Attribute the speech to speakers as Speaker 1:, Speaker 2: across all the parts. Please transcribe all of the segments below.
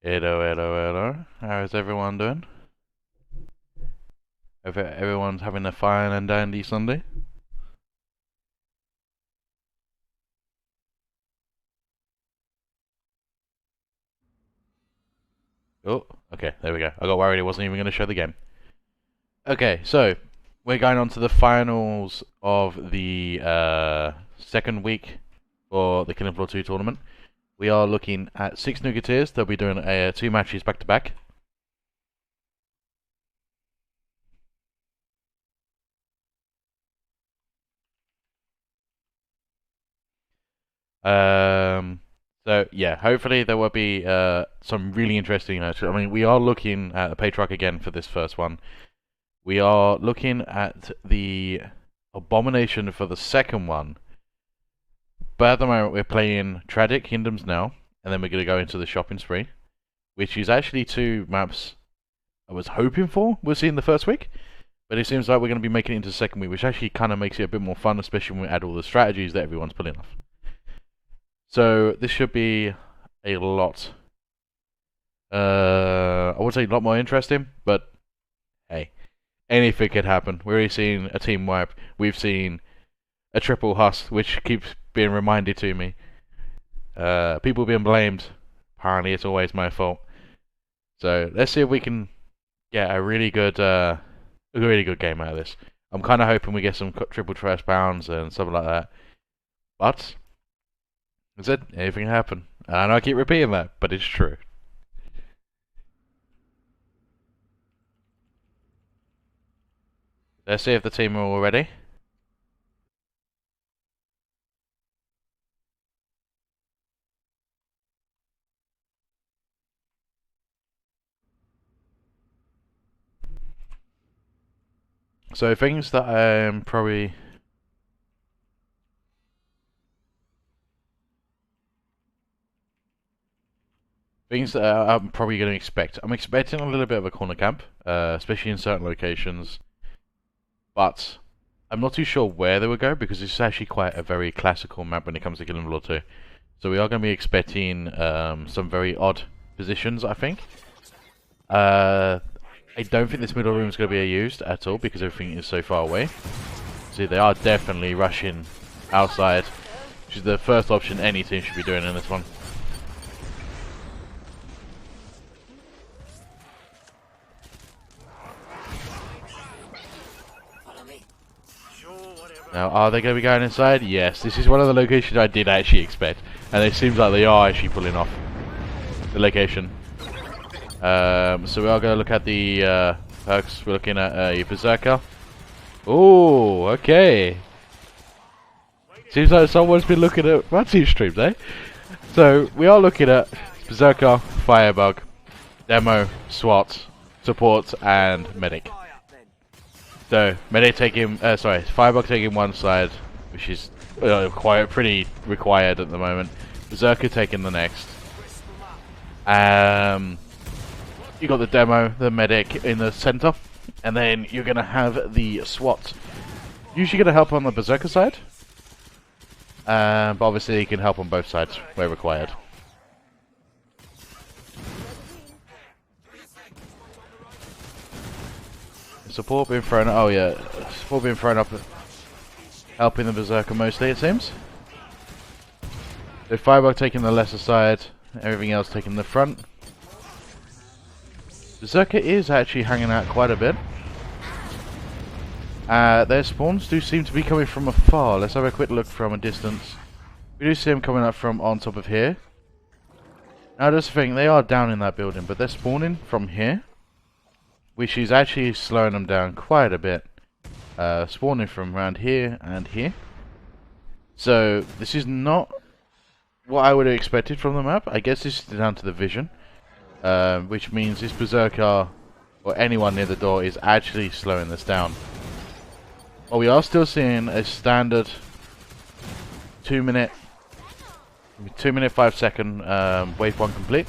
Speaker 1: Hello, hello, hello. How is everyone doing? Hope everyone's having a fine and dandy Sunday. Oh, okay, there we go. I got worried it wasn't even going to show the game. Okay, so we're going on to the finals of the second week for the Killing Floor 2 tournament. We are looking at 6 Nuketeers. They'll be doing 2 matches back to back. So yeah, hopefully there will be some really interesting matches. I mean, we are looking at the Patriarch again for this first one. We are looking at the Abomination for the second one. But at the moment we're playing Tragic Kingdoms now, and then we're going to go into the Shopping Spree, which is actually 2 maps I was hoping for we'll see in the first week. But it seems like we're going to be making it into the second week, which actually kind of makes it a bit more fun, especially when we add all the strategies that everyone's pulling off. So this should be a lot, I would say a lot more interesting, but hey, anything could happen. We've already seen a team wipe. We've seen a triple hus, which keeps being reminded to me. People being blamed. Apparently, it's always my fault. So let's see if we can get a really good game out of this. I'm kind of hoping we get some triple trash bounds and stuff like that. But as I said, anything can happen. And I know I keep repeating that, but it's true. Let's see if the team are all ready. So things that I'm probably going to expect. I'm expecting a little bit of a corner camp, especially in certain locations. But I'm not too sure where they would go because it's actually quite a very classical map when it comes to Killing Floor 2. So we are going to be expecting some very odd positions, I think. I don't think this middle room is going to be used at all because everything is so far away. See, they are definitely rushing outside, which is the first option any team should be doing in this one. Now, are they going to be going inside? Yes, this is one of the locations I did actually expect. And it seems like they are actually pulling off the location. So we are going to look at the perks. We're looking at a Berserker. Oh, okay. Seems like someone's been looking at my team streams, eh? So we are looking at Berserker, Firebug, Demo, SWAT, Support, and Medic. So Medic taking, Firebug taking one side, which is pretty required at the moment. Berserker taking the next. You got the Demo, the Medic in the center, and then you're gonna have the SWAT. Usually gonna help on the Berserker side, but obviously you can help on both sides where required. Support being thrown. Oh yeah, support being thrown up, helping the Berserker mostly it seems. So Firebug taking the lesser side, everything else taking the front. Berserker is actually hanging out quite a bit. Their spawns do seem to be coming from afar. Let's have a quick look from a distance. We do see them coming up from on top of here. Now just think, they are down in that building, but they're spawning from here, which is actually slowing them down quite a bit. Spawning from around here and here. So this is not what I would have expected from the map. I guess this is down to the vision. Which means this Berserker, or anyone near the door, is actually slowing this down. Well, we are still seeing a standard 2 minute 5 second wave 1 complete.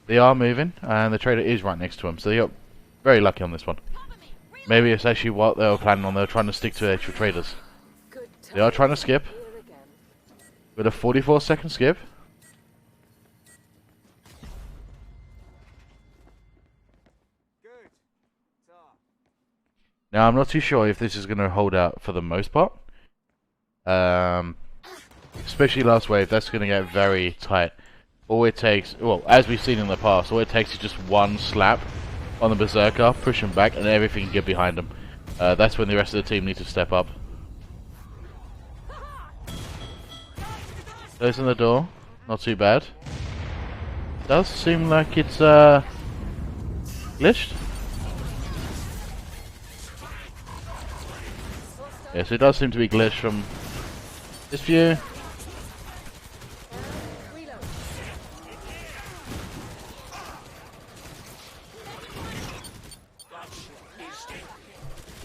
Speaker 1: They are moving, and the trader is right next to him, so they got very lucky on this one. Maybe it's actually what they were planning on. They were trying to stick to actual traders. They are trying to skip with a 44-second skip. Now I'm not too sure if this is going to hold out for the most part. Especially last wave, that's going to get very tight. All it takes, well, as we've seen in the past, all it takes is just one slap on the Berserker, push him back, and everything can get behind him. That's when the rest of the team need to step up. Closing the door, not too bad. Does seem like it's glitched. Yes, it does seem to be glitched from this view.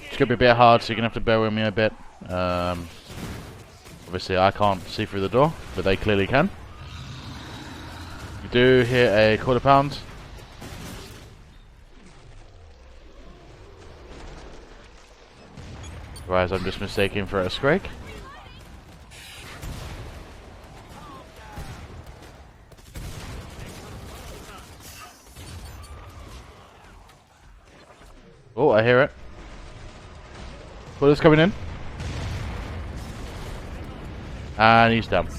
Speaker 1: It's gonna be a bit hard, so you're gonna have to bear with me a bit. Obviously, I can't see through the door, but they clearly can. You do hear a quarter pound. Whereas I'm just mistaken for a Scrake. Oh, I hear it. Quarter's coming in. And he's down. So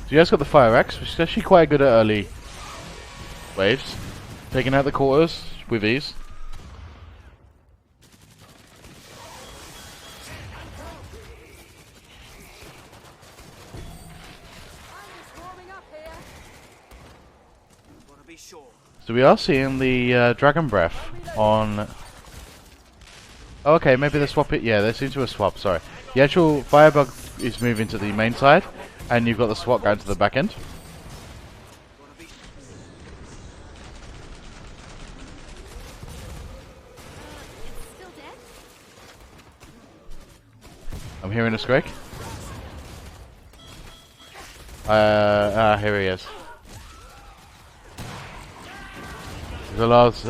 Speaker 1: you guys got the Fire Axe, which is actually quite good at early waves. Taking out the quarters with ease. So we are seeing the Dragon Breath on... Oh, okay, maybe they swap it. Yeah, they seem to have swapped, sorry. The actual Firebug is moving to the main side, and you've got the swap going to the back end. I'm hearing a Scrake. Here he is. The last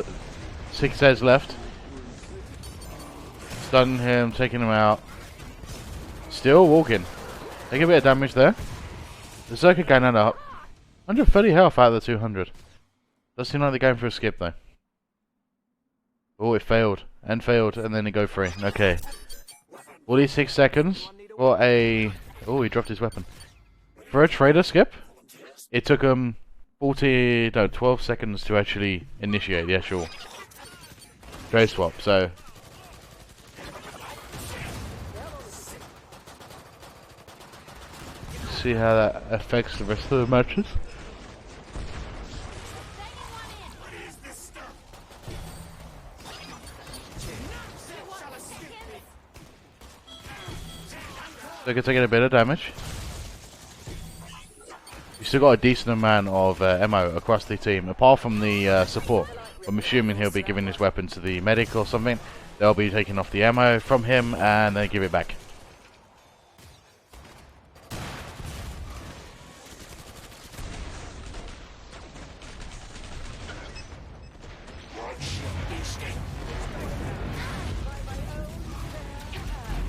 Speaker 1: 6 heads left. Stunning him, taking him out. Still walking. Take a bit of damage there. The circuit going under 130 health out of the 200. Does seem like they're going for a skip though. Oh, it failed. And failed, and then it go free. Okay. 46 seconds. For a... Oh, he dropped his weapon. For a trader skip, it took him 12 seconds to actually initiate the actual trade swap, so see how that affects the rest of the matches. So they're taking a bit of damage. You've still got a decent amount of ammo across the team, apart from the support. I'm assuming he'll be giving his weapon to the medic or something. They'll be taking off the ammo from him and then give it back.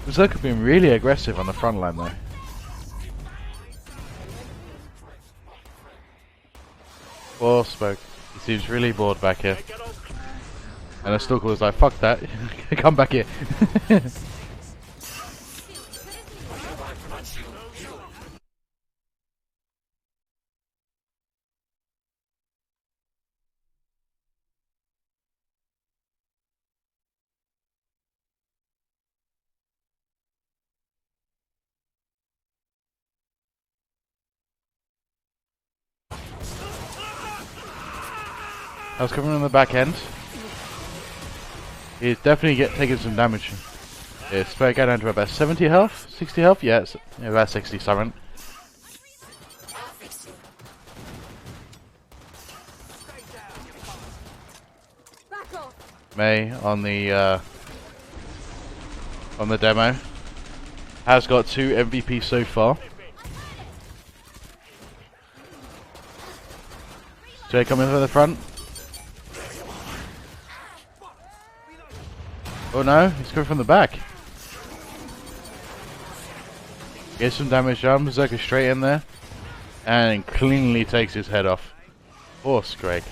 Speaker 1: Berserker being really aggressive on the front line though. Poor Spoke. He seems really bored back here. And the Stalker was like, fuck that, come back here. I was coming on the back end. He's definitely taking some damage. It's going down to about 70 health, 60 health. Yeah, it's about 60 something. May on the demo has got 2 MVPs so far. Jay coming from the front. Oh no, he's coming from the back. Gets some damage on, Berserker straight in there. And cleanly takes his head off. Poor Scrake.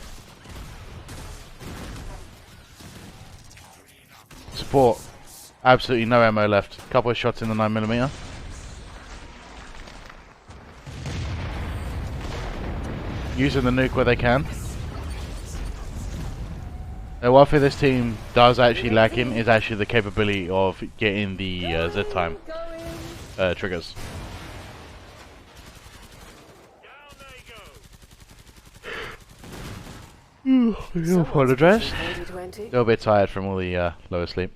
Speaker 1: support. Absolutely no ammo left. Couple of shots in the 9mm. Using the nuke where they can. Now, one thing this team does actually lack in is actually the capability of getting the Z time triggers. I apologize. A little bit tired from all the lower sleep.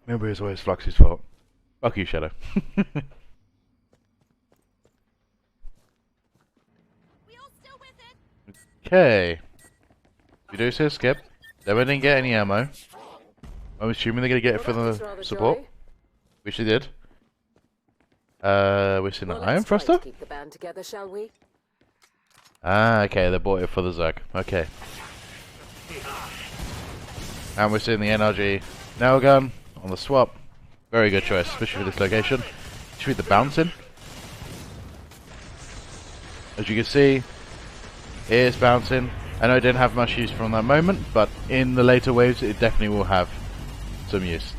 Speaker 1: Remember, it's always FluX's fault. Fuck you, Shadow. Okay. We do see a skip. They didn't get any ammo. I'm assuming they're gonna get it for the support, which they did. We've seen an iron thruster. Ah, okay, they bought it for the Zerg. Okay. And we're seeing the NRG nail gun on the swap. Very good choice, especially for this location. Shoot the bouncing. As you can see, it is bouncing. I know it didn't have much use from that moment, but in the later waves it definitely will have some use.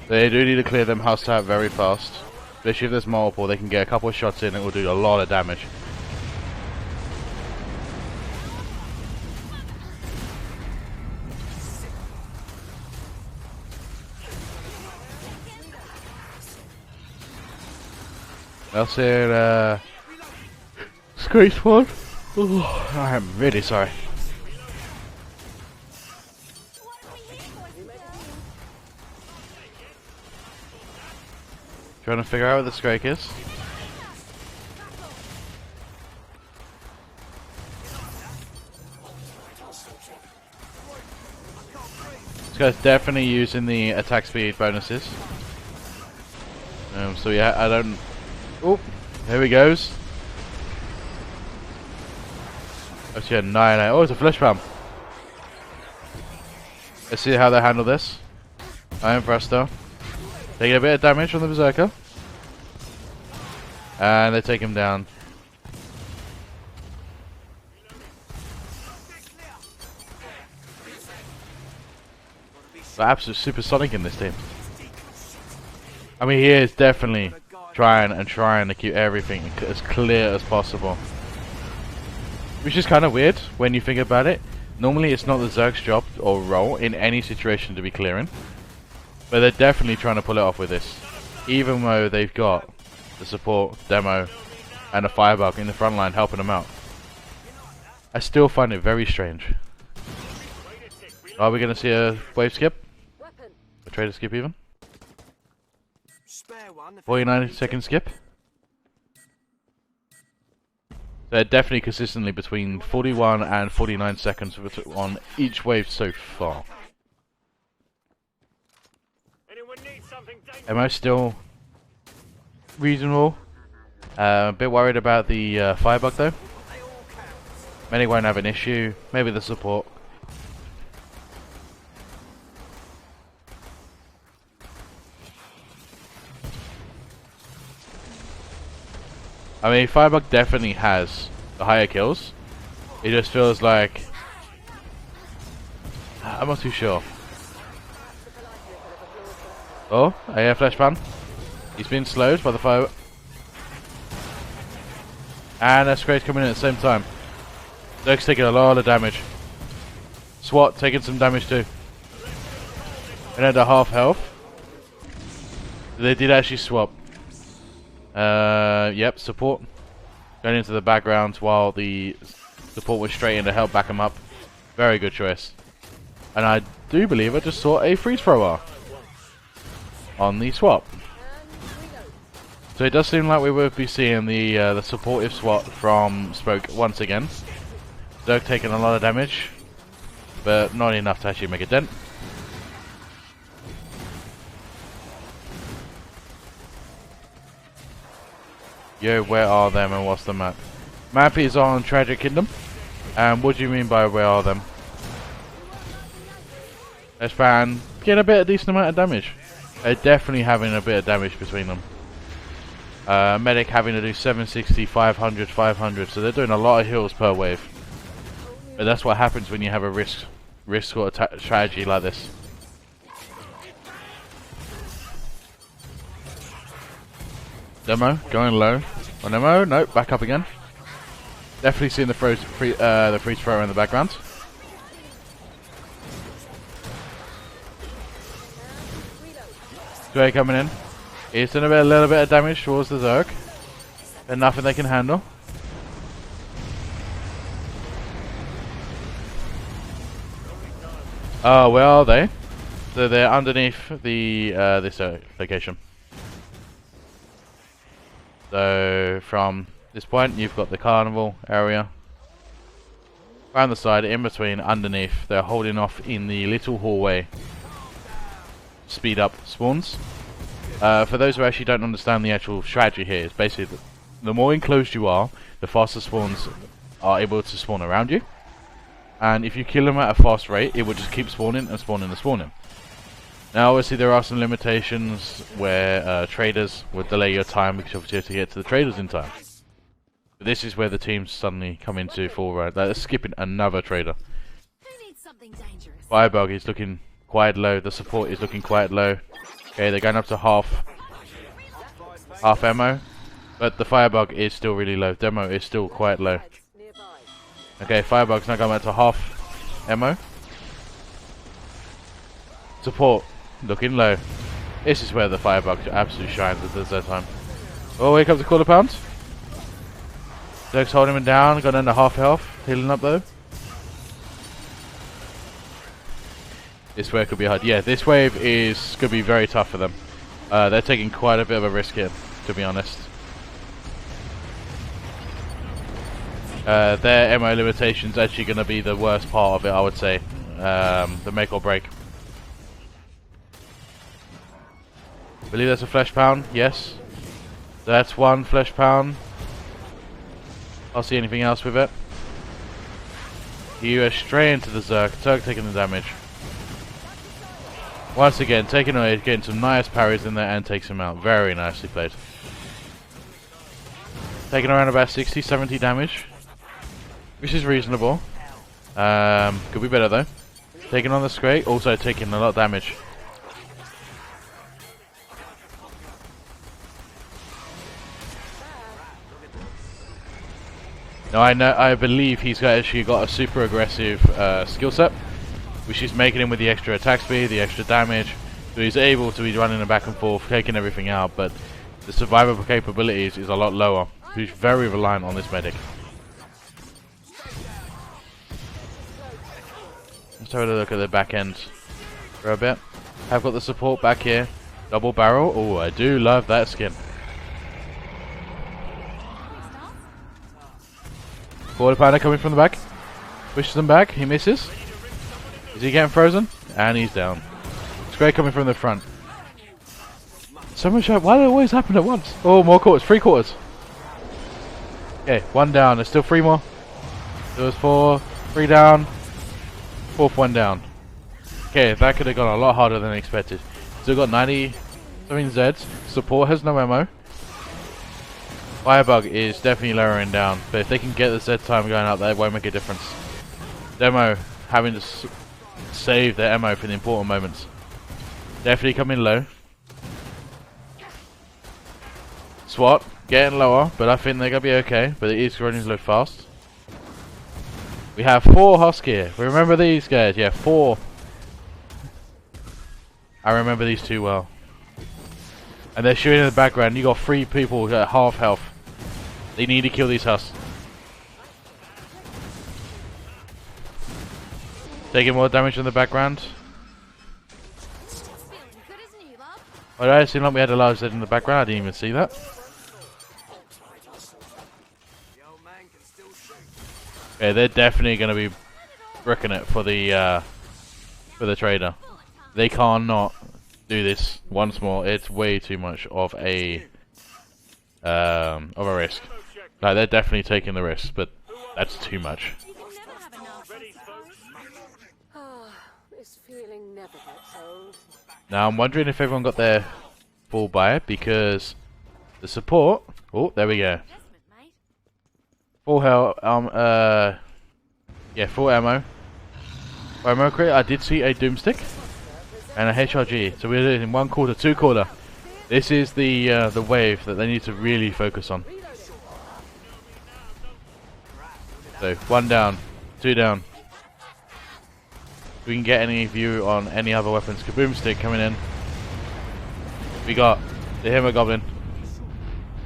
Speaker 1: They do need to clear them house out very fast. Especially if there's multiple, they can get a couple of shots in and it will do a lot of damage. That's it, Scrapes one. Oh, I am really sorry. Trying to figure out what the Scrake is. This guy's definitely using the attack speed bonuses. So yeah, I don't... Oh, here he goes. Actually, annihilate. Oh, it's a flesh bomb. Let's see how they handle this. Iron Thruster. Taking a bit of damage from the Berserker. And they take him down. They're absolute supersonic in this team. I mean, he is definitely trying to keep everything as clear as possible. Which is kind of weird when you think about it. Normally it's not the Zerg's job or role in any situation to be clearing. But they're definitely trying to pull it off with this. Even though they've got the support, demo, and a firebug in the front line helping them out. I still find it very strange. Are we going to see a wave skip? A trader skip even? 49-second skip? They're definitely consistently between 41 and 49 seconds on each wave so far. Am I still reasonable? A bit worried about the firebug though. Many won't have an issue. Maybe the support. I mean, firebug definitely has the higher kills. It just feels like... I'm not too sure. Oh, I hear flash ban. He's been slowed by the fire. And a Scrape's coming in at the same time. Zerg's taking a lot of damage. SWAT taking some damage too. And at a half health. They did actually swap. Yep, support. Going into the background while the support was straight in to help back him up. Very good choice. And I do believe I just saw a freeze thrower on the swap. So it does seem like we will be seeing the supportive SWAT from Spoke once again. Zerg taking a lot of damage, but not enough to actually make a dent. Yo, where are them and what's the map? Map is on Tragic Kingdom. And what do you mean by where are them? Let's ban. Getting a bit of decent amount of damage. They're definitely having a bit of damage between them. Medic having to do 760, 500, 500. So they're doing a lot of heals per wave. But that's what happens when you have a risk sort of strategy like this. Demo going low. On demo, nope, back up again. Definitely seeing the freeze thrower in the background. Sway coming in. He's doing a little bit of damage towards the Zerg. But nothing they can handle. Oh, where are they? So they're underneath the this location. So from this point, you've got the carnival area. Around the side, in between, underneath, they're holding off in the little hallway. Speed up spawns. For those who actually don't understand the actual strategy here, it's basically the more enclosed you are, the faster spawns are able to spawn around you. And if you kill them at a fast rate, it will just keep spawning and spawning and spawning. Now obviously there are some limitations where traders would delay your time because obviously you have to get to the traders in time. But this is where the teams suddenly come into full ride. Like, they're skipping another trader. Firebug is looking quite low, the support is looking quite low. Okay, they're going up to half ammo, but the Firebug is still really low. Demo is still quite low. Okay, Firebug's now going back to half ammo. Support looking low. This is where the Firebug absolutely shines at that time. Oh, here comes the quarter pound. Zerg's holding him down, gone under half health, healing up though. This wave could be hard. Yeah, this wave could be very tough for them. They're taking quite a bit of a risk here, to be honest. Their ammo limitation's actually going to be the worst part of it, I would say. The make or break. I believe that's a flesh pound. Yes. That's one flesh pound. I'll see anything else with it. You are straight into the Zerg. Zerg taking the damage. Once again, taking away, getting some nice parries in there and takes him out. Very nicely played. Taking around about 60, 70 damage. Which is reasonable. Could be better though. Taking on the Scrake, also taking a lot of damage. Now I believe he's actually got a super aggressive skill set, which is making him with the extra attack speed, the extra damage, so he's able to be running back and forth, taking everything out, but the survival capabilities is a lot lower. He's very reliant on this medic. Let's have a look at the back end for a bit. I've got the support back here, double barrel. Oh, I do love that skin. Quarter pounder coming from the back, pushes them back, he misses. Is he getting frozen? And he's down. Scrake coming from the front. So much up. Why do it always happen at once? Oh, more quarters. 3 quarters. Okay, 1 down. There's still 3 more. There was 4. 3 down. 4th one down. Okay, that could have gone a lot harder than expected. Still got 90 something Zeds. Support has no ammo. Firebug is definitely lowering down, but if they can get the Z time going up, that won't make a difference. Demo having to save their ammo for the important moments. Definitely coming low. SWAT getting lower, but I think they're going to be okay, but it is running low fast. We have 4 Husk here. We remember these guys, yeah, 4. I remember these 2 well. And they're shooting in the background. You got 3 people at half health. They need to kill these Husks. Taking more damage in the background. Alright, it seemed like we had a large Z in the background. I didn't even see that. Okay, they're definitely going to be bricking it for the trader. They cannot do this once more. It's way too much of a of a risk. Like, they're definitely taking the risk, but that's too much. Now I'm wondering if everyone got their full buy, because the support. Oh, there we go. Full health. Yeah, full ammo. Ammo crate. I did see a Doomstick and a HRG. So we're in 1 quarter, 2 quarter. This is the wave that they need to really focus on. So 1 down, 2 down. If we can get any view on any other weapons. Kaboomstick coming in. We got the Hammer Goblin,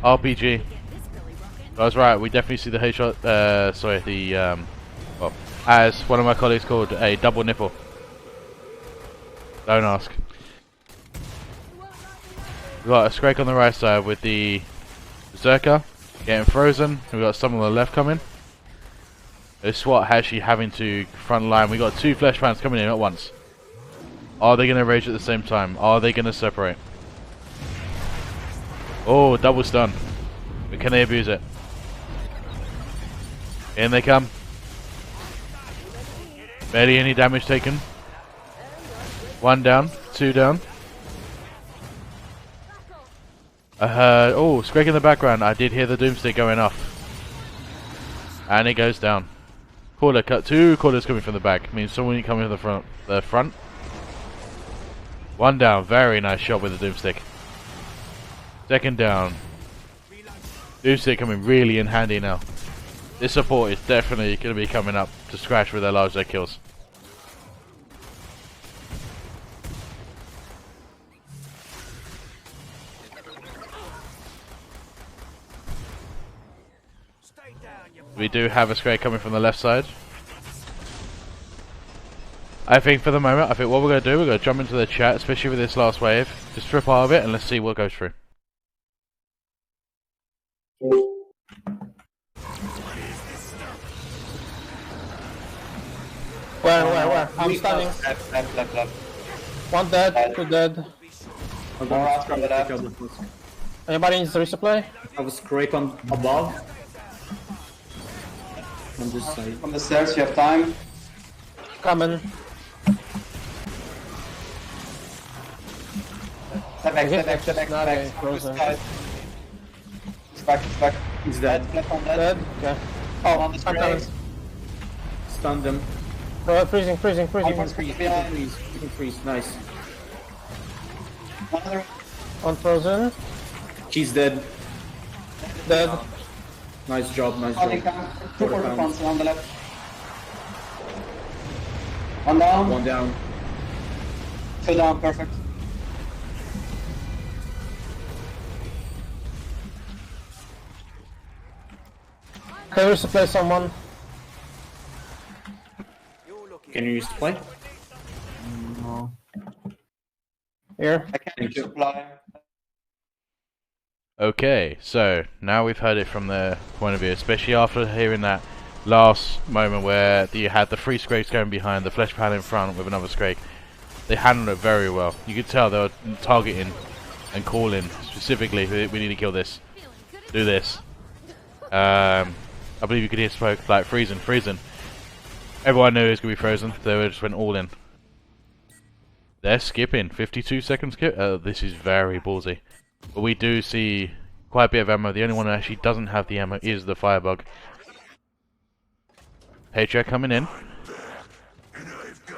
Speaker 1: RPG. I was right. We definitely see the headshot. Sorry, the well, as one of my colleagues called, a double nipple. Don't ask. We got a Scrake on the right side with the Berserker getting frozen. We got some on the left coming. The SWAT actually having to front line. We got 2 flesh pants coming in at once. Are they going to rage at the same time? Are they going to separate? Oh, double stun. But can they abuse it? In they come. Barely any damage taken. 1 down, 2 down. I heard, oh, Scrake in the background. I did hear the Doomstick going off. And it goes down. Quarter cut, 2 quarters coming from the back. Means someone coming from the front. 1 down, very nice shot with the Doomstick. 2nd down. Doomstick coming really in handy now. This support is definitely going to be coming up to scratch with their large dead kills. We do have a Scrake coming from the left side. I think for the moment, what we're going to do, we're going to jump into the chat, especially with this last wave. Just strip out of it and let's see what goes through.
Speaker 2: Where? I'm standing.
Speaker 3: Left.
Speaker 2: 1 dead, 2 dead.
Speaker 3: More out from the left.
Speaker 2: Anybody needs a resupply?
Speaker 4: I have a Scrake on above. On this side.
Speaker 3: From the stairs, you have time.
Speaker 2: Coming.
Speaker 3: Step back.
Speaker 2: Frozen.
Speaker 3: It's back.
Speaker 4: He's dead.
Speaker 3: Left on dead.
Speaker 2: Dead? Okay.
Speaker 3: Oh, on the
Speaker 2: I'm coming.
Speaker 3: spray.
Speaker 4: Stun them.
Speaker 2: Freezing.
Speaker 4: You can freeze. Nice.
Speaker 3: Another.
Speaker 2: Unfrozen.
Speaker 4: She's dead.
Speaker 2: Dead.
Speaker 4: Nice job.
Speaker 3: Two quarter pounds on the left. 1 down.
Speaker 4: 1 down.
Speaker 3: 2 down, perfect.
Speaker 2: Can you resupply someone?
Speaker 4: Can you use play?
Speaker 2: No. Here.
Speaker 3: I can't supply.
Speaker 1: Okay, so now we've heard it from their point of view, especially after hearing that last moment where you had the 3 Scrakes going behind, the flesh pad in front with another Scrake. They handled it very well. You could tell they were targeting and calling specifically, we need to kill this, do this. I believe you could hear smoke like freezing. Everyone knew it was going to be frozen, they just went all in. They're skipping, 52 second skip. This is very ballsy. But we do see quite a bit of ammo. The only one that actually doesn't have the ammo is the Firebug. Patriarch coming in.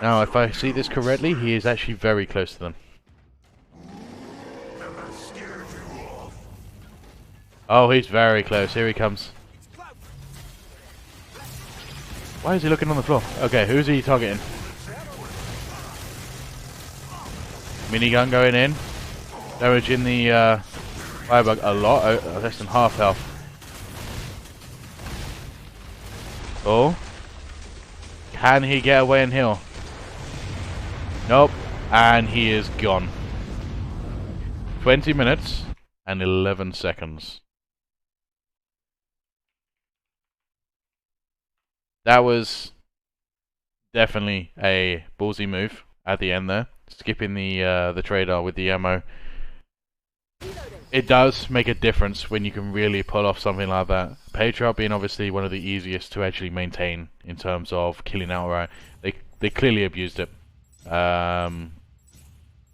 Speaker 1: Now, if I see this correctly, he is actually very close to them. Oh, he's very close. Here he comes. Why is he looking on the floor? Okay, who's he targeting? Minigun going in. Damaging the Firebug a lot, less than half health. Oh. Can he get away and heal? Nope. And he is gone. 20 minutes and 11 seconds. That was definitely a ballsy move at the end there. Skipping the trader with the ammo. It does make a difference when you can really pull off something like that. Patriarch being obviously one of the easiest to actually maintain in terms of killing outright. They clearly abused it.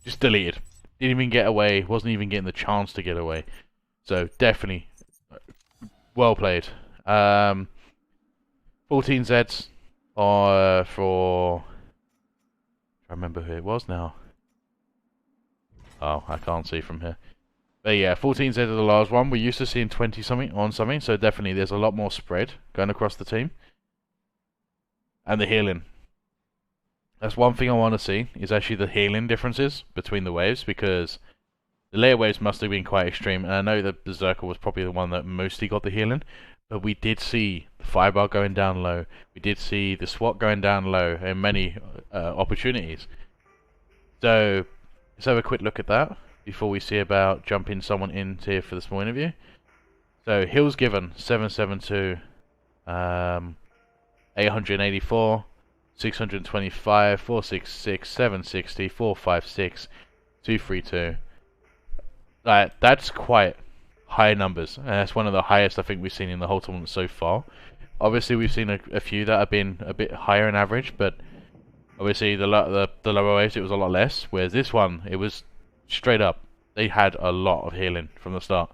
Speaker 1: Just deleted. Didn't even get away. Wasn't even getting the chance to get away. So definitely well played. 14 Zeds for. I remember who it was now. Oh, I can't see from here. But yeah, 14 Zeds are the last one. We're used to seeing 20 something on something, so definitely there's a lot more spread going across the team. And the healing. That's one thing I want to see, is actually the healing differences between the waves, because the later waves must have been quite extreme, and I know that Berserker was probably the one that mostly got the healing, but we did see the Firebar going down low, we did see the SWAT going down low in many opportunities. So, let's have a quick look at that before we see about jumping someone in here for the small interview. So, heals given, 772, 884, 625, 466, 760, 456, 232. That's quite high numbers, and that's one of the highest I think we've seen in the whole tournament so far. Obviously, we've seen a few that have been a bit higher in average, but obviously the lower waves it was a lot less. Whereas this one, it was straight up. They had a lot of healing from the start,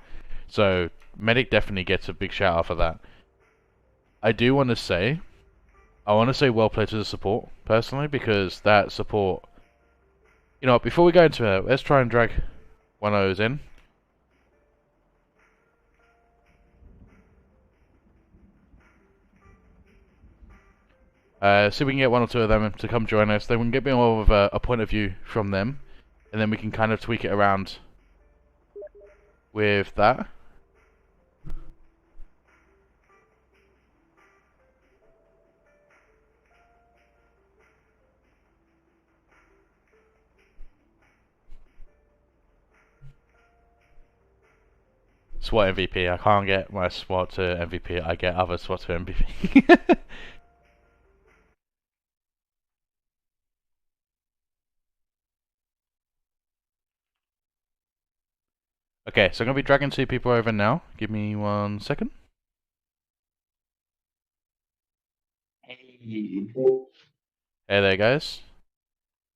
Speaker 1: so Medic definitely gets a big shout out for that. I want to say well played to the support, personally, because that support... You know what, before we go into it, let's try and drag one of those in. See if we can get one or two of them to come join us, then we can get more of a point of view from them, and then we can kind of tweak it around with that. SWAT MVP. I can't get my SWAT to MVP. I get other SWAT to MVP. Okay, so I'm going to be dragging two people over now. Give me 1 second.
Speaker 3: Hey.
Speaker 1: Hey there, guys.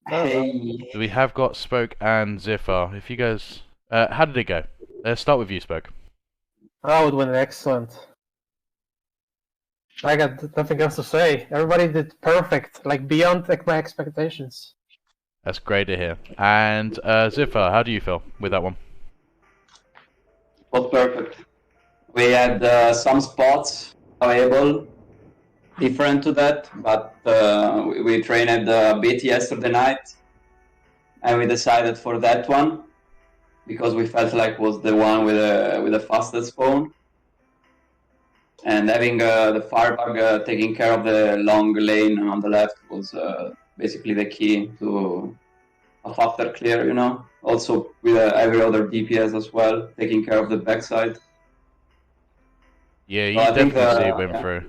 Speaker 3: Hey.
Speaker 1: So we have got Spoke and Ziffer. If you guys... how did it go? Let's start with you, Spoke.
Speaker 2: I would win excellent. I got nothing else to say. Everybody did perfect, like beyond my expectations.
Speaker 1: That's great to hear. And Ziffer, how do you feel with that one?
Speaker 3: Was perfect. We had some spots available different to that, but we trained a bit yesterday night, and we decided for that one because we felt like was the one with the fastest spawn, and having the firebug taking care of the long lane on the left was basically the key to a faster clear, you know. Also with every other DPS as well, taking care of the backside.
Speaker 1: Yeah, you
Speaker 3: So
Speaker 1: definitely see it went through.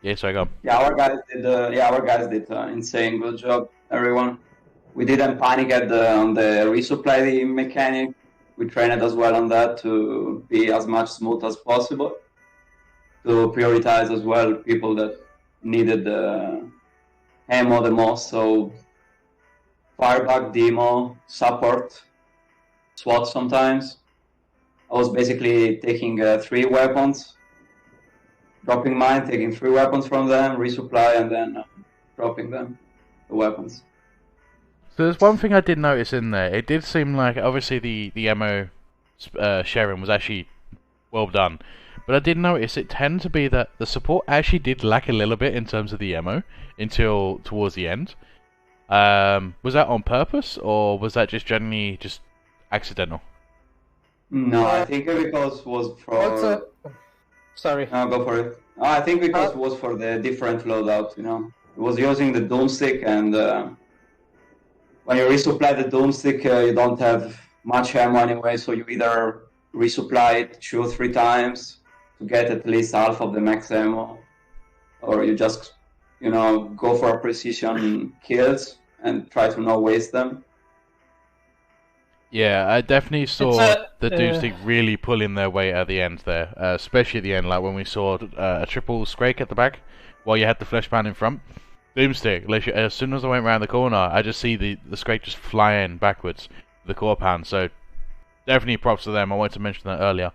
Speaker 1: Yeah, sorry, go on.
Speaker 3: Yeah, our guys did insane good job. Everyone, we didn't panic on the resupply mechanic. We trained as well on that to be as much smooth as possible. To prioritize as well people that needed the ammo the most. So firebug, demo, support, SWAT sometimes. I was basically taking 3 weapons, dropping mine, taking 3 weapons from them, resupply, and then dropping them, the weapons.
Speaker 1: So there's one thing I did notice in there. It did seem like, obviously, the ammo sharing was actually well done. But I did notice it tended to be that the support actually did lack a little bit in terms of the ammo until towards the end. Was that on purpose, or was that just generally just accidental?
Speaker 3: No, I think because it was for...
Speaker 2: Sorry.
Speaker 3: No, go for it. I think because it was for the different loadout, you know. It was using the Doomstick, and when you resupply the Doomstick, you don't have much ammo anyway, so you either resupply it 2 or 3 times to get at least half of the max ammo, or you just, you know, go for precision kills and try to not waste them.
Speaker 1: Yeah, I definitely saw the dudes
Speaker 2: uh,
Speaker 1: really pulling their weight at the end there, especially at the end, like when we saw a triple Scrake at the back, while you had the Fleshman in front. Doomstick, as soon as I went around the corner, I just see the Scrake just flying backwards, the core pound, so definitely props to them. I wanted to mention that earlier,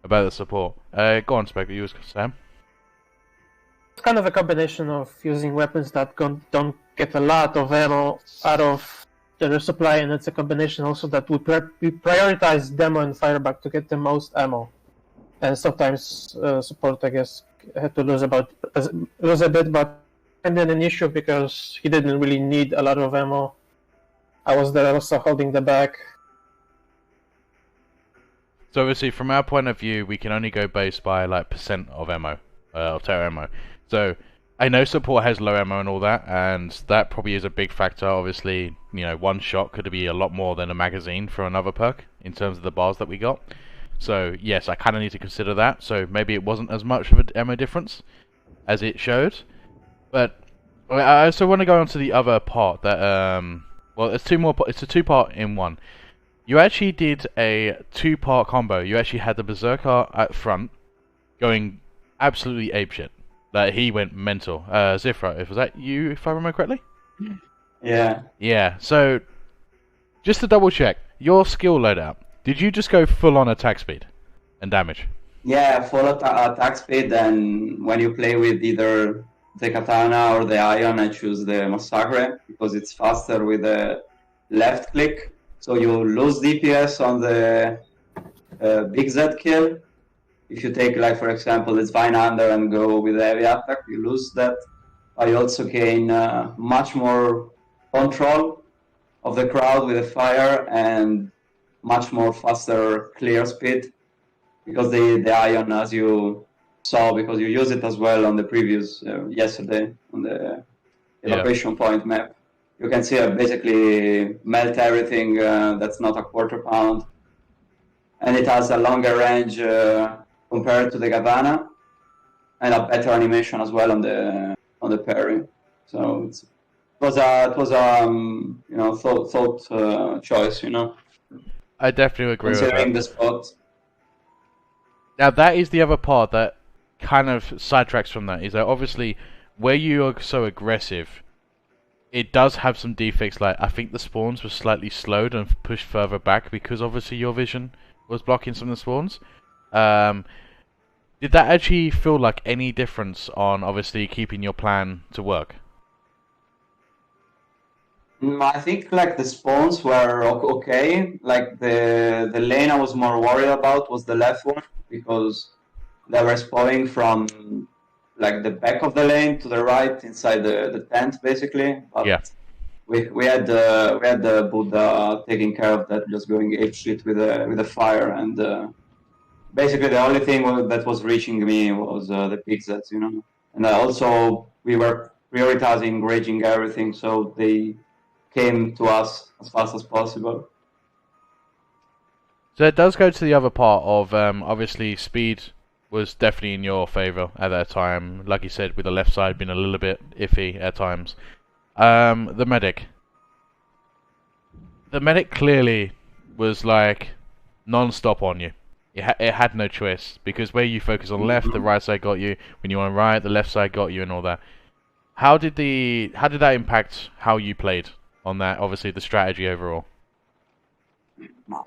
Speaker 1: about the support. Go on, Spec, you was Sam?
Speaker 2: It's kind of a combination of using weapons that don't get a lot of ammo out of the resupply, and it's a combination also that we prioritize demo and fireback to get the most ammo. And sometimes support, I guess, had to lose a bit, but and then an issue because he didn't really need a lot of ammo. I was there also holding the back.
Speaker 1: So obviously, from our point of view, we can only go based by like percent of ammo, of terror ammo. So I know support has low ammo and all that, and that probably is a big factor. Obviously, you know, one shot could be a lot more than a magazine for another perk in terms of the bars that we got. So yes, I kind of need to consider that. So maybe it wasn't as much of an ammo difference as it showed. But I also want to go on to the other part that well, it's two more. It's a two-part in one. You actually did a two-part combo. You actually had the Berserker at front going absolutely apeshit. Like, he went mental. Zifra, was that you, if I remember correctly?
Speaker 3: Yeah.
Speaker 1: Yeah, so, just to double check, your skill loadout, did you just go full-on attack speed and damage?
Speaker 3: Yeah, full attack speed, and when you play with either the katana or the iron, I choose the massacre because it's faster with the left click. So you lose DPS on the big Z kill. If you take, like, for example, this Vine Under and go with heavy attack, you lose that. I also gain much more control of the crowd with the fire and much more faster clear speed because the iron, as you saw, because you use it as well on the previous yesterday on the evacuation point map. You can see I basically melt everything that's not a quarter pound, and it has a longer range compared to the katana, and a better animation as well on the parry. So it was a you know, thought choice, you know.
Speaker 1: I definitely agree with that.
Speaker 3: Considering the spot.
Speaker 1: Now that is the other part that kind of sidetracks from that, is that obviously where you are so aggressive, it does have some defects. Like, I think the spawns were slightly slowed and pushed further back because obviously your vision was blocking some of the spawns. Did that actually feel like any difference on obviously keeping your plan to work?
Speaker 3: I think like the spawns were okay. Like the lane I was more worried about was the left one because they were spawning from like the back of the lane to the right inside the tent basically. But
Speaker 1: yeah.
Speaker 3: We had the Buddha taking care of that, just going apeshit with the fire, and basically the only thing that was reaching me was the pizzas, you know. And also we were prioritizing raging everything, so they came to us as fast as possible.
Speaker 1: So it does go to the other part of obviously speed was definitely in your favour at that time. Like you said, with the left side being a little bit iffy at times. The medic. The medic clearly was like non-stop on you. It had no choice because where you focus on left, the right side got you. When you on right, the left side got you, and all that. How did that impact how you played on that? Obviously, the strategy overall.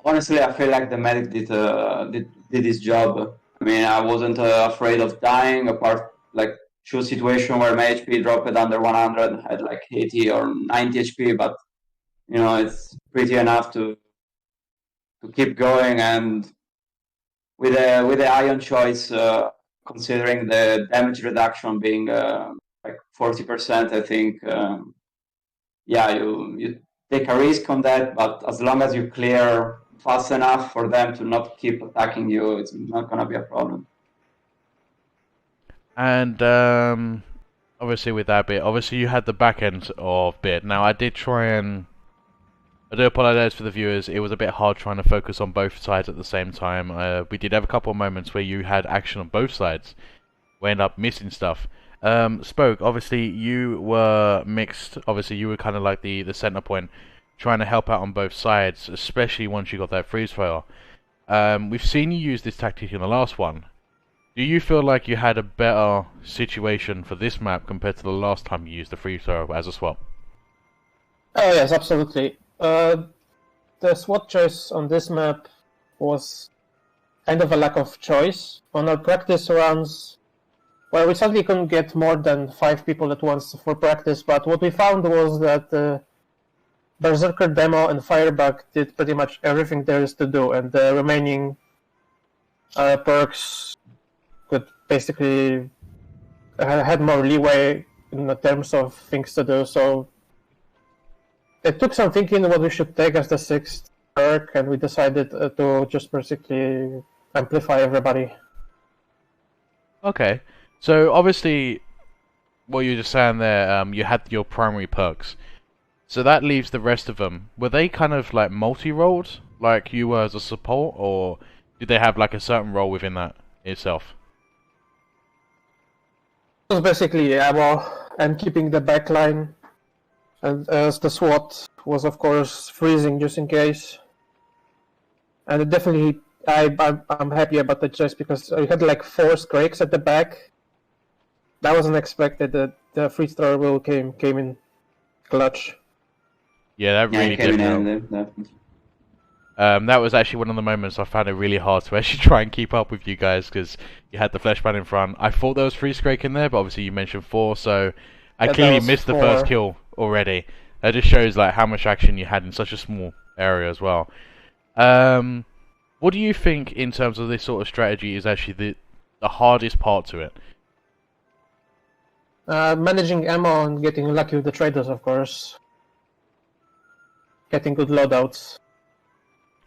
Speaker 3: Honestly, I feel like the medic did his job. I mean, I wasn't afraid of dying, apart like two situation where my HP dropped under 100, had like 80 or 90 HP, but you know, it's pretty enough to keep going. And with the iron choice, considering the damage reduction being like 40%, I think yeah, you take a risk on that, but as long as you clear fast enough for them to not keep attacking you, it's not gonna be a problem.
Speaker 1: And obviously with that bit, obviously you had the back end of bit. Now I did try and I do apologise for the viewers. It was a bit hard trying to focus on both sides at the same time. We did have a couple of moments where you had action on both sides. We ended up missing stuff. Spoke, obviously you were mixed. Obviously you were kind of like the center point. trying to help out on both sides, especially once you got that freeze fire. We've seen you use this tactic in the last one. Do you feel like you had a better situation for this map compared to the last time you used the freeze fire as a swap?
Speaker 2: Oh yes, absolutely. The SWAT choice on this map was kind of a lack of choice. On our practice runs, well, we sadly couldn't get more than 5 people at once for practice, but what we found was that Berserker Demo and Firebug did pretty much everything there is to do, and the remaining perks could basically had more leeway in terms of things to do, so it took some thinking what we should take as the 6th perk, and we decided to just basically amplify everybody.
Speaker 1: Okay, so obviously, what you were just saying there, you had your primary perks. So that leaves the rest of them. Were they kind of like multi-rolled, like you were as a support, or did they have like a certain role within that itself?
Speaker 2: It was basically ammo and keeping the backline, and as the SWAT was of course freezing just in case. And it definitely, I'm happy about the choice because we had like 4 Scrakes at the back. That wasn't expected. That the freeze thrower will came in clutch.
Speaker 1: Yeah, that really did help. That was actually one of the moments I found it really hard to actually try and keep up with you guys because you had the flashbang in front. I thought there was 3 Scrake in there, but obviously you mentioned 4, so I clearly missed the first kill already. That just shows like how much action you had in such a small area as well. What do you think in terms of this sort of strategy is actually the hardest part to it?
Speaker 2: Managing ammo and getting lucky with the traders, of course. Getting good loadouts.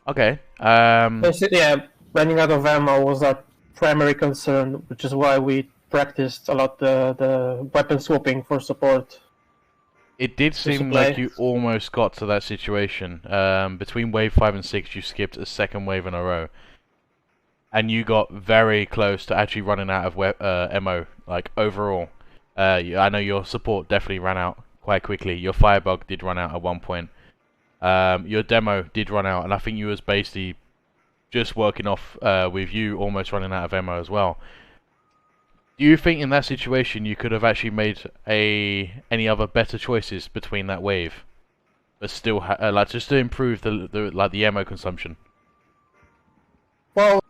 Speaker 1: Okay.
Speaker 2: Basically, yeah, running out of ammo was our primary concern, which is why we practiced a lot the weapon swapping for support.
Speaker 1: It did seem like you almost got to that situation. Between wave 5 and 6, you skipped a second wave in a row. And you got very close to actually running out of ammo, like, overall. I know your support definitely ran out quite quickly. Your Firebug did run out at one point. Your demo did run out, and I think you was basically just working off with you almost running out of ammo as well. Do you think in that situation you could have actually made any other better choices between that wave, but still like just to improve the ammo consumption?
Speaker 2: Well,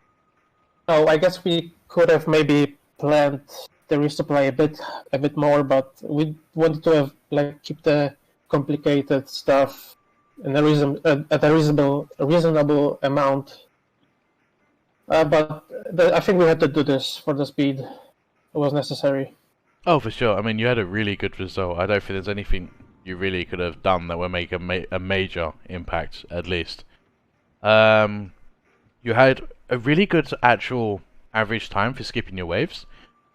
Speaker 2: no, I guess we could have maybe planned the resupply a bit more, but we wanted to have keep the complicated stuff in at a reasonable amount. But I think we had to do this for the speed. It was necessary.
Speaker 1: Oh, for sure. I mean, you had a really good result. I don't think there's anything you really could have done that would make a major impact, at least. You had a really good actual average time for skipping your waves.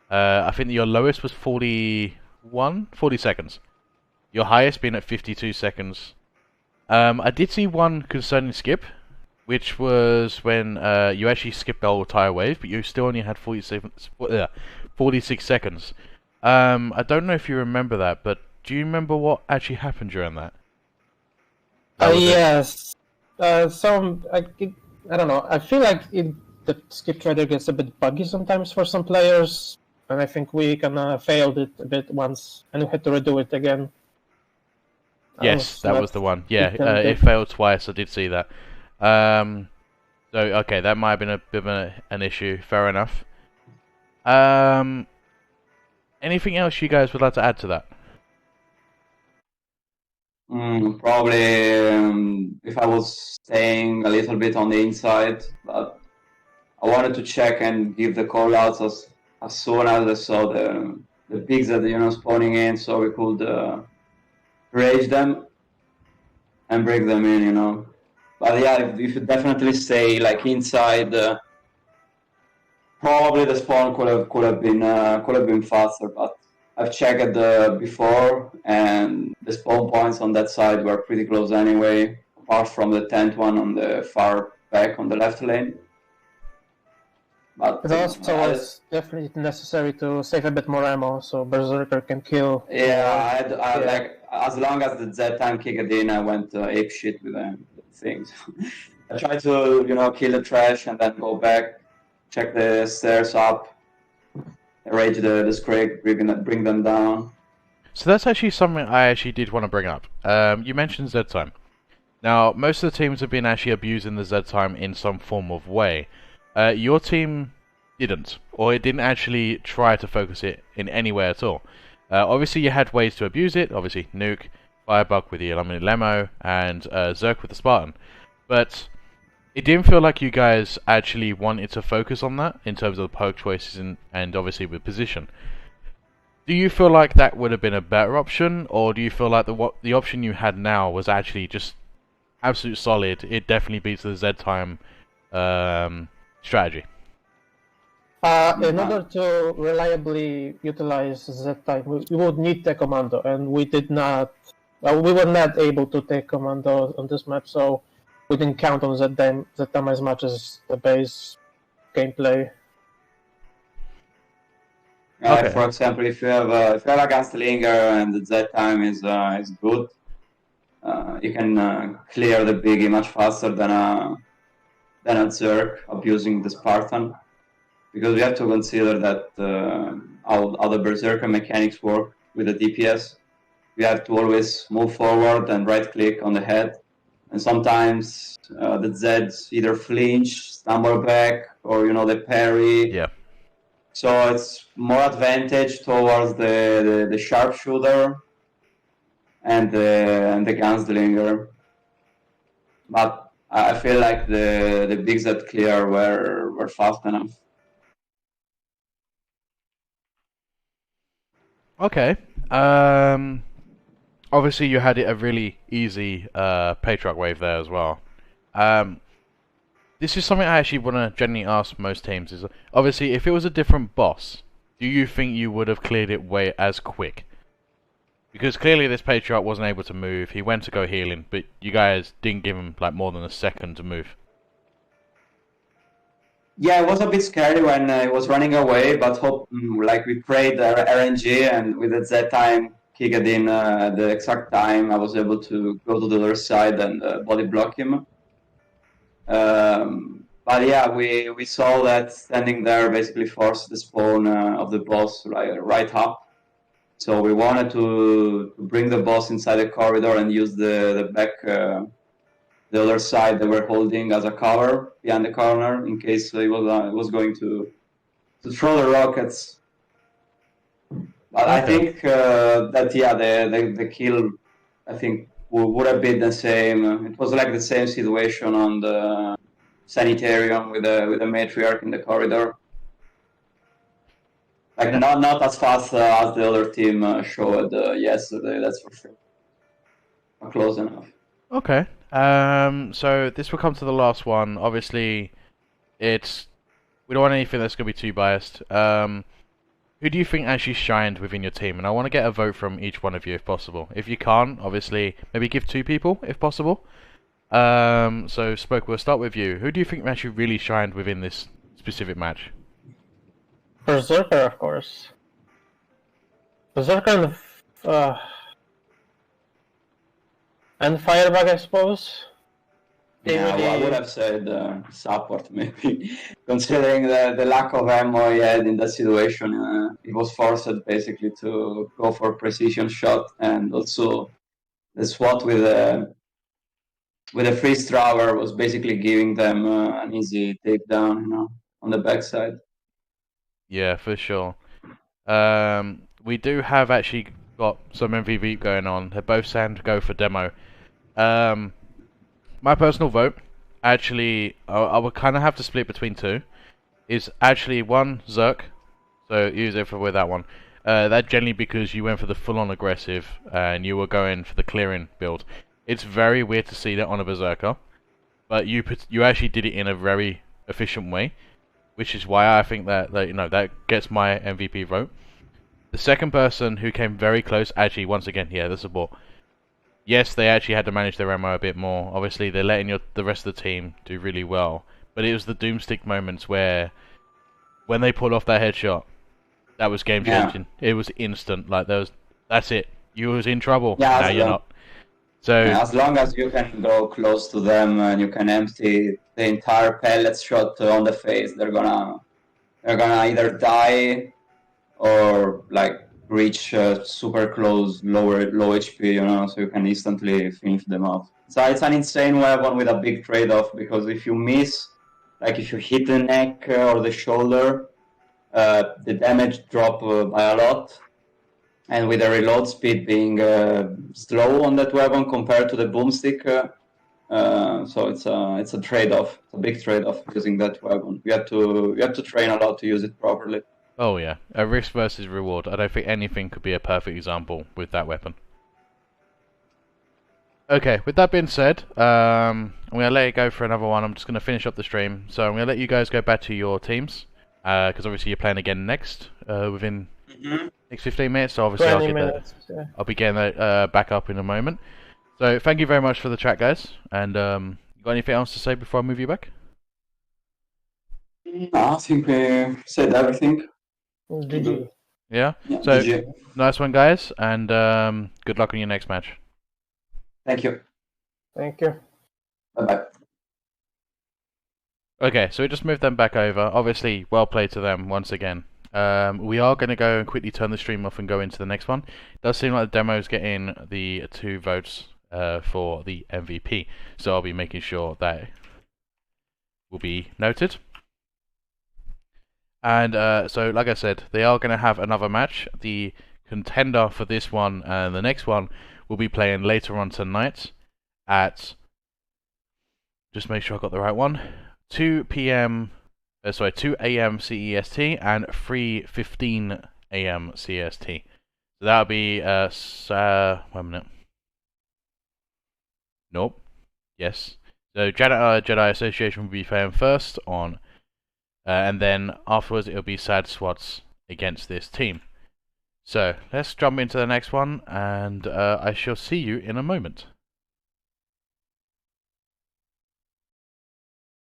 Speaker 1: I think that your lowest was 40 seconds. Your highest being at 52 seconds. I did see one concerning skip, which was when you actually skipped the whole entire wave, but you still only had 46 seconds. I don't know if you remember that, but do you remember what actually happened during that?
Speaker 2: Yes. I don't know. I feel like the skip trader gets a bit buggy sometimes for some players, and I think we kind of failed it a bit once, and we had to redo it again.
Speaker 1: Yes, that was the one. Yeah, it failed twice. I did see that. So okay, that might have been a bit of an issue. Fair enough. Anything else you guys would like to add to that?
Speaker 3: Probably if I was staying a little bit on the inside, but I wanted to check and give the call outs as soon as I saw the pigs that spawning in, so we could rage them and break them in. But yeah, if you definitely stay inside, probably the spawn could have been faster. But I've checked before, and the spawn points on that side were pretty close anyway, apart from the 10th one on the far back on the left lane. But
Speaker 2: It also was definitely necessary to save a bit more ammo, so Berserker can kill.
Speaker 3: yeah, I
Speaker 2: Yeah.
Speaker 3: like as long as the Z time kicked in, I went ape shit with things. I tried to kill the trash and then go back, check the stairs up, rage the Scrag, bring them down.
Speaker 1: So that's actually something I actually did want to bring up. You mentioned Z time. Now, most of the teams have been actually abusing the Z time in some form of way. Your team didn't, or it didn't actually try to focus it in any way at all. Obviously, you had ways to abuse it. Obviously, Nuke, Firebug with the Illuminate Lemo, and Zerk with the Spartan. But it didn't feel like you guys actually wanted to focus on that in terms of the perk choices and obviously with position. Do you feel like that would have been a better option, or do you feel like the option you had now was actually just absolute solid? It definitely beats the Z time strategy.
Speaker 2: In order to reliably utilize Z-Type, we would need Tech Commando, and we did not. Well, we were not able to take Commando on this map, so we didn't count on Z-Time as much as the base gameplay.
Speaker 1: Okay.
Speaker 3: For example, if you have a Gunslinger and the Z time is good, you can clear the biggie much faster than a Zerk abusing the Spartan. Because we have to consider that how the Berserker mechanics work with the DPS. We have to always move forward and right click on the head. And sometimes the Zeds either flinch, stumble back, or they parry.
Speaker 1: Yeah.
Speaker 3: So it's more advantage towards the sharpshooter and the gunslinger. But I feel like the big Z clear were fast enough.
Speaker 1: Okay. Obviously, you had it a really easy Patriarch wave there as well. This is something I actually want to generally ask most teams. Is obviously, if it was a different boss, do you think you would have cleared it way as quick? Because clearly this Patriarch wasn't able to move. He went to go healing, but you guys didn't give him like more than a second to move.
Speaker 3: Yeah, it was a bit scary when it was running away, but we prayed RNG, and with the Z time kicked in the exact time, I was able to go to the other side and body block him. But yeah, we saw that standing there basically forced the spawn of the boss right up. So we wanted to bring the boss inside the corridor and use the back, the other side they were holding as a cover behind the corner in case he was going to throw the rockets. But I think that the kill I think would have been the same. It was like the same situation on the Sanitarium with the Matriarch in the corridor. Like not as fast as the other team showed yesterday, that's for sure. Not close enough.
Speaker 1: Okay. So this will come to the last one. Obviously, we don't want anything that's going to be too biased. Who do you think actually shined within your team? And I want to get a vote from each one of you if possible. If you can't, obviously, maybe give 2 people if possible. So Spoke, we'll start with you. Who do you think actually really shined within this specific match?
Speaker 2: Berserker, of course. Berserker and Firebug, I suppose.
Speaker 3: Yeah, well, I would have said support maybe, considering the lack of ammo he had in that situation. He was forced basically to go for precision shot, and also the SWAT with a freeze thrower was basically giving them an easy takedown, on the backside.
Speaker 1: Yeah, for sure. We do have actually got some MVP going on. They're both saying to go for demo. My personal vote, actually, I would kind of have to split between 2. Is actually one Zerk, so use it with that one. That generally because you went for the full-on aggressive and you were going for the clearing build. It's very weird to see that on a Berserker, but you actually did it in a very efficient way, which is why I think that gets my MVP vote. The second person who came very close, actually, once again, the support. Yes, they actually had to manage their ammo a bit more. Obviously, they're letting the rest of the team do really well. But it was the Doomstick moments where when they pulled off that headshot, that was game
Speaker 3: Yeah.
Speaker 1: changing. It was instant. Like that's it. You was in trouble.
Speaker 3: Yeah,
Speaker 1: now you're not. So
Speaker 3: Yeah, as long as you can go close to them and you can empty the entire pellet shot on the face, they're gonna either die or like reach super close, low HP, you know, so you can instantly finish them off. So it's an insane weapon with a big trade-off, because if you miss, like if you hit the neck or the shoulder, the damage drop by a lot. And with the reload speed being slow on that weapon compared to the boomstick, so it's a trade-off. It's a big trade-off using that weapon. You have to train a lot to use it properly.
Speaker 1: oh yeah, a risk versus reward. I don't think anything could be a perfect example with that weapon. Okay, with that being said, I'm gonna let it go for another one. I'm just gonna finish up the stream, so I'm gonna let you guys go back to your teams, because obviously you're playing again next within. Next 15 minutes, so obviously
Speaker 2: 20 minutes. Yeah.
Speaker 1: I'll be getting that back up in a moment. So thank you very much for the chat, guys. And you got anything else to say before I move you back?
Speaker 3: No, I think we said everything.
Speaker 2: GG.
Speaker 1: Yeah?
Speaker 3: Yeah,
Speaker 1: So,
Speaker 3: GG.
Speaker 1: nice one, guys, and good luck on your next match.
Speaker 3: Thank you.
Speaker 2: Thank you.
Speaker 3: Bye-bye.
Speaker 1: Okay, so we just moved them back over. Obviously, well played to them once again. We are going to go and quickly turn the stream off and go into the next one. It does seem like the demo's getting the 2 votes for the MVP, so I'll be making sure that will be noted. And so, like I said, they are going to have another match. The contender for this one and the next one will be playing later on tonight at, just make sure I got the right one, 2 p.m. 2 a.m. CEST and 3:15 a.m. CST. So that'll be wait a minute. Nope. Yes. So Jedi Association will be playing first on, and then afterwards it'll be Sad Swats against this team. So let's jump into the next one, and I shall see you in a moment.